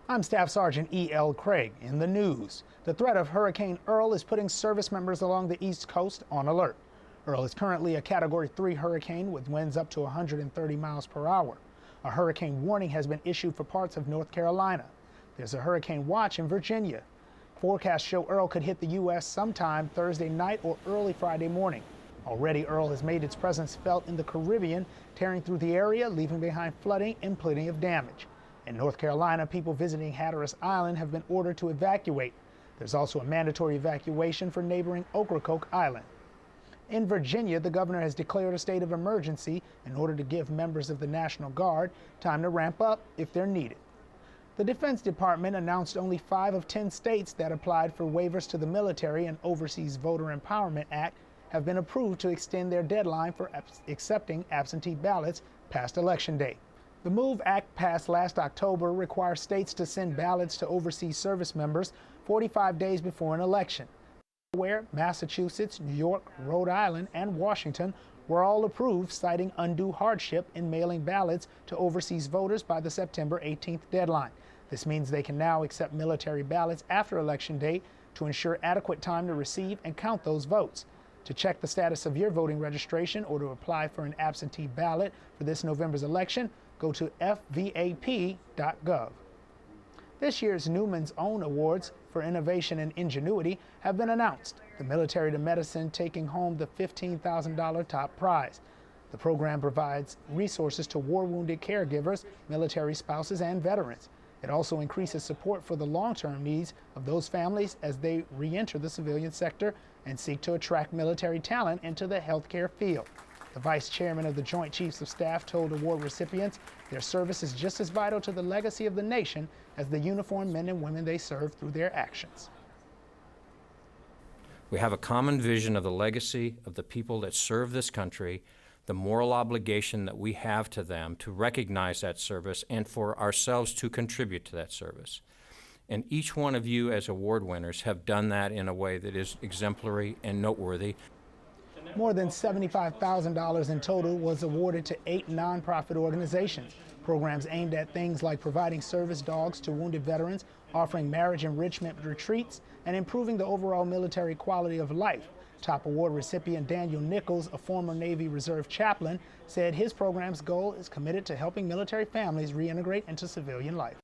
I'm Staff Sergeant E.L. Craig. In the news, the threat of Hurricane Earl is putting service members along the East Coast on alert. Earl is currently a Category 3 hurricane with winds up to 130 miles per hour. A hurricane warning has been issued for parts of North Carolina. There's a hurricane watch in Virginia. Forecasts show Earl could hit the U.S. sometime Thursday night or early Friday morning. Already, Earl has made its presence felt in the Caribbean, tearing through the area, leaving behind flooding and plenty of damage. In North Carolina, people visiting Hatteras Island have been ordered to evacuate. There's also a mandatory evacuation for neighboring Ocracoke Island. In Virginia, the governor has declared a state of emergency in order to give members of the National Guard time to ramp up if they're needed. The Defense Department announced only 5 of 10 states that applied for waivers to the Military and Overseas Voter Empowerment Act have been approved to extend their deadline for accepting absentee ballots past Election Day. The MOVE Act passed last October requires states to send ballots to overseas service members 45 days before an election. Delaware, Massachusetts, New York, Rhode Island, and Washington were all approved, citing undue hardship in mailing ballots to overseas voters by the September 18th deadline. This means they can now accept military ballots after Election Day to ensure adequate time to receive and count those votes. To check the status of your voting registration or to apply for an absentee ballot for this November's election, go to fvap.gov. This year's Newman's Own Awards for Innovation and Ingenuity have been announced, the military to medicine taking home the $15,000 top prize. The program provides resources to war-wounded caregivers, military spouses, and veterans. It also increases support for the long-term needs of those families as they re-enter the civilian sector and seek to attract military talent into the healthcare field. The vice chairman of the Joint Chiefs of Staff told award recipients their service is just as vital to the legacy of the nation as the uniformed men and women they serve through their actions. We have a common vision of the legacy of the people that serve this country, the moral obligation that we have to them to recognize that service and for ourselves to contribute to that service. And each one of you as award winners have done that in a way that is exemplary and noteworthy. More than $75,000 in total was awarded to 8 nonprofit organizations. Programs aimed at things like providing service dogs to wounded veterans, offering marriage enrichment retreats, and improving the overall military quality of life. Top award recipient Daniel Nichols, a former Navy Reserve chaplain, said his program's goal is committed to helping military families reintegrate into civilian life.